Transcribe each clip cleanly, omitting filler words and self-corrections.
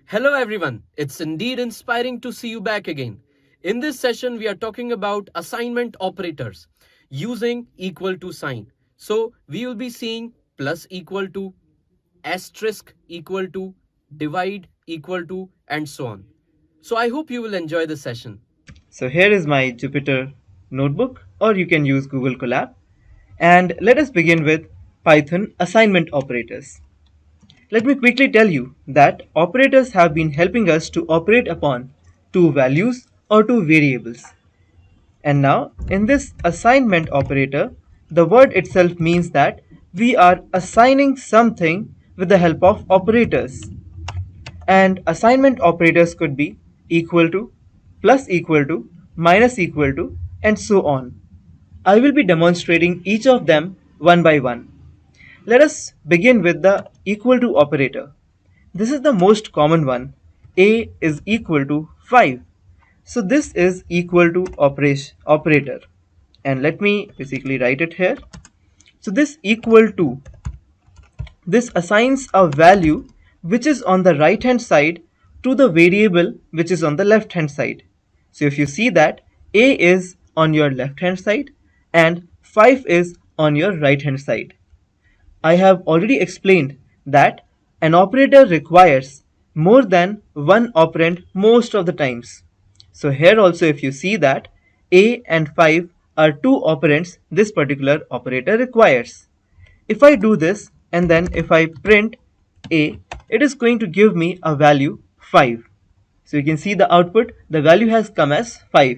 Hello everyone, it's indeed inspiring to see you back again. In this session, we are talking about assignment operators using equal to sign. So, we will be seeing plus equal to, asterisk equal to, divide equal to, and so on. So, I hope you will enjoy the session. So here is my Jupyter notebook, or you can use Google Colab. And let us begin with Python assignment operators. Let me quickly tell you that operators have been helping us to operate upon two values or two variables. And now, in this assignment operator, the word itself means that we are assigning something with the help of operators. And assignment operators could be equal to, plus equal to, minus equal to, and so on. I will be demonstrating each of them one by one. Let us begin with the equal to operator. This is the most common one. A is equal to 5. So this is equal to operator. And let me basically write it here. So this equal to, this assigns a value which is on the right hand side to the variable which is on the left hand side. So if you see that a is on your left hand side and 5 is on your right hand side. I have already explained that an operator requires more than one operand most of the times. So here also if you see that a and 5 are two operands this particular operator requires. If I do this and then if I print a, it is going to give me a value 5. So you can see the output, the value has come as 5.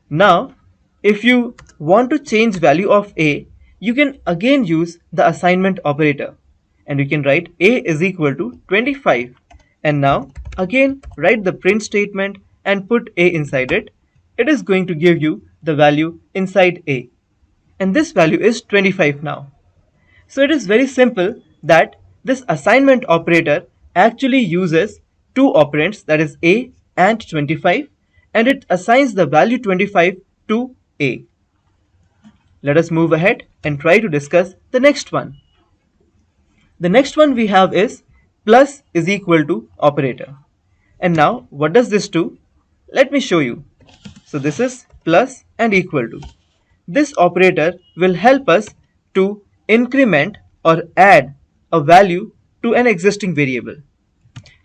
Now, if you want to change value of a, you can again use the assignment operator. And you can write a is equal to 25. And now, again write the print statement and put a inside it. It is going to give you the value inside a. And this value is 25 now. So it is very simple that this assignment operator actually uses two operands, that is a and 25, and it assigns the value 25 to a. Let us move ahead and try to discuss the next one. The next one we have is plus is equal to operator. And now what does this do? Let me show you. So this is plus and equal to. This operator will help us to increment or add a value to an existing variable.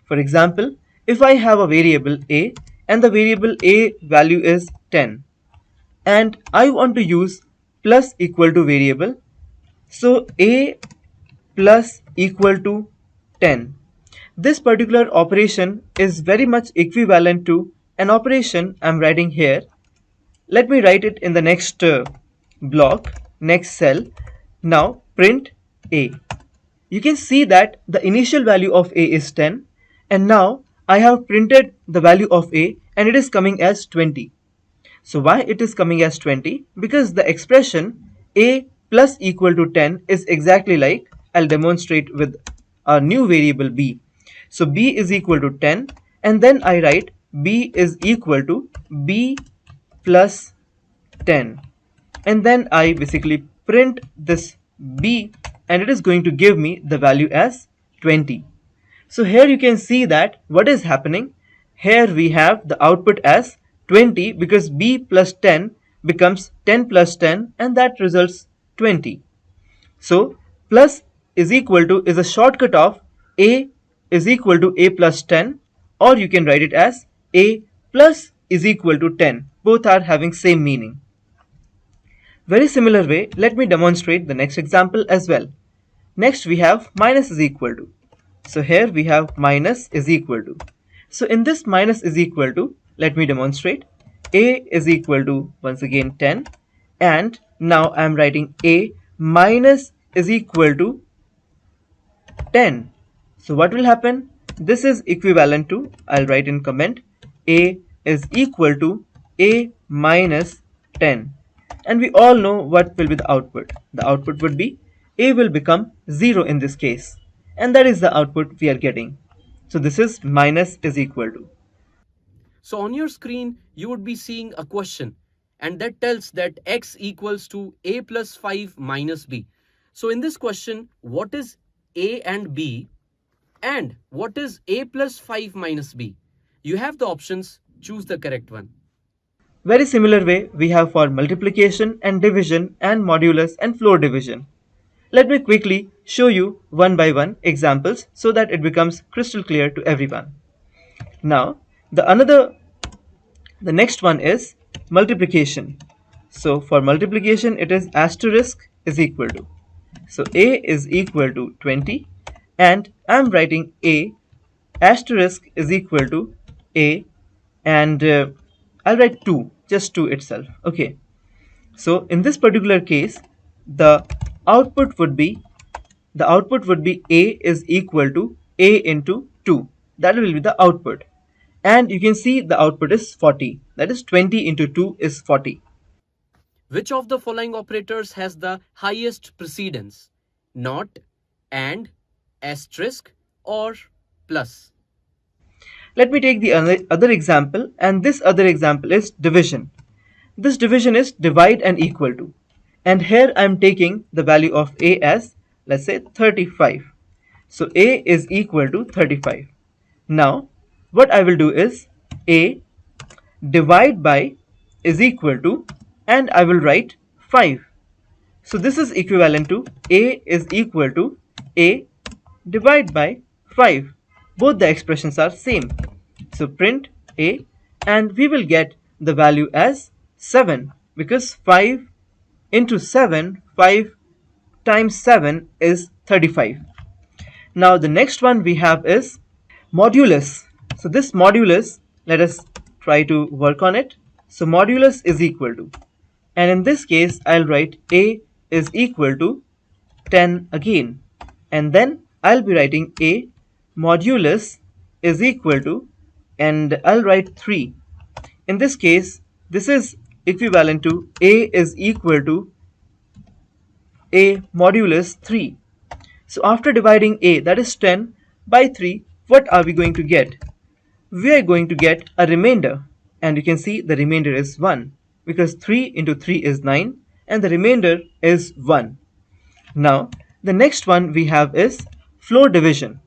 For example, if I have a variable a and the variable a value is 10 and I want to use plus equal to variable, so a plus equal to 10. This particular operation is very much equivalent to an operation I'm writing here. Let me write it in the next block, next cell. Now print a. You can see that the initial value of a is 10 and now I have printed the value of a and it is coming as 20. So why it is coming as 20? Because the expression a plus equal to 10 is exactly like, I'll demonstrate with a new variable b. So b is equal to 10 and then I write b is equal to b plus 10 and then I basically print this b and it is going to give me the value as 20. So here you can see that what is happening. Here we have the output as 20 because b plus 10 becomes 10 plus 10 and that results 20. So plus is equal to is a shortcut of a is equal to a plus 10, or you can write it as a plus is equal to 10. Both are having same meaning. Very similar way, let me demonstrate the next example as well. Next we have minus is equal to. So here we have minus is equal to. So in this minus is equal to, let me demonstrate. A is equal to once again 10 and now I am writing a minus is equal to 10. So what will happen? This is equivalent to, I'll write in comment, a is equal to a minus 10. And we all know what will be the output. The output would be a will become 0 in this case. And that is the output we are getting. So this is minus is equal to. So, on your screen, you would be seeing a question, and that tells that x equals to a plus 5 minus b. So, in this question, what is a and b? And what is a plus 5 minus b? You have the options, choose the correct one. Very similar way we have for multiplication and division and modulus and floor division. Let me quickly show you one by one examples so that it becomes crystal clear to everyone. Now, the next one is multiplication. So for multiplication it is asterisk is equal to. So a is equal to 20 and I'm writing a asterisk is equal to a and I'll write 2, just 2 itself. Okay. So in this particular case the output would be a is equal to a into 2. That will be the output. And you can see the output is 40. That is 20 into 2 is 40. Which of the following operators has the highest precedence? Not, and, asterisk, or plus? Let me take the other example, and this other example is division. This division is divide and equal to. And here I am taking the value of a as, let's say, 35. So a is equal to 35. Now, what I will do is a divide by is equal to, and I will write 5. So this is equivalent to a is equal to a divide by 5. Both the expressions are same. So print a and we will get the value as 7 because 5 into 7, 5 times 7 is 35. Now the next one we have is modulus. So this modulus, let us try to work on it. So modulus is equal to, and in this case I'll write a is equal to 10 again, and then I'll be writing a modulus is equal to, and I'll write 3. In this case this is equivalent to a is equal to a modulus 3. So after dividing a, that is 10, by 3, what are we going to get? We are going to get a remainder, and you can see the remainder is 1 because 3 into 3 is 9 and the remainder is 1. Now the next one we have is floor division.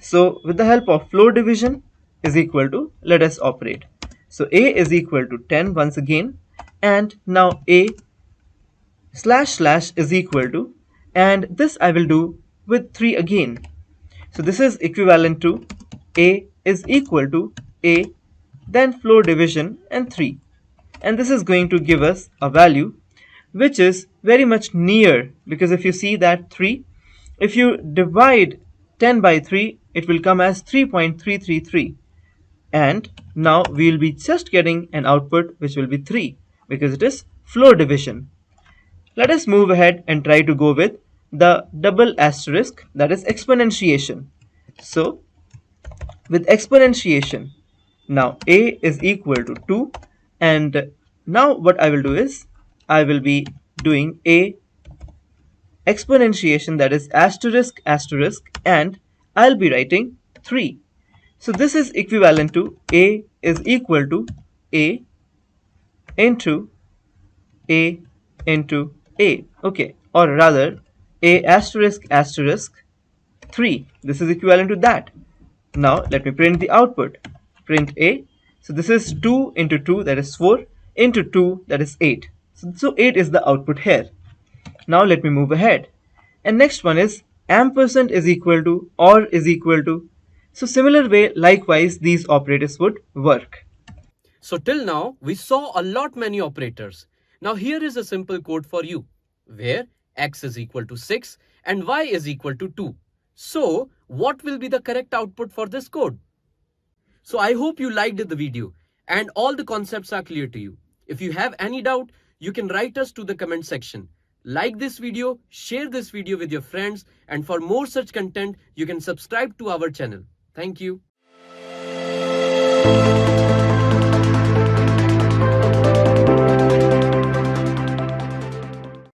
So with the help of floor division is equal to, let us operate. So a is equal to 10 once again, and now a slash slash is equal to, and this I will do with 3 again. So this is equivalent to a is equal to a, then floor division and 3, and this is going to give us a value which is very much near, because if you see that 3, if you divide 10 by 3 it will come as 3.333, and now we will be just getting an output which will be 3 because it is floor division. Let us move ahead and try to go with the double asterisk, that is exponentiation. So with exponentiation, now a is equal to 2, and now what I will do is I will be doing a exponentiation, that is asterisk asterisk, and I'll be writing 3. So this is equivalent to a is equal to a into a into a, okay, or rather a asterisk asterisk 3. This is equivalent to that. Now let me print the output. Print a. So this is 2 into 2, that is 4, into 2, that is 8. So 8 is the output here. Now let me move ahead. And next one is ampersand is equal to or is equal to. So similar way, likewise these operators would work. So till now, we saw a lot many operators. Now here is a simple code for you, where x is equal to 6 and y is equal to 2. So what will be the correct output for this code? So I hope you liked the video and all the concepts are clear to you. If you have any doubt, you can write us to the comment section. Like this video, share this video with your friends, and for more such content, you can subscribe to our channel. Thank you.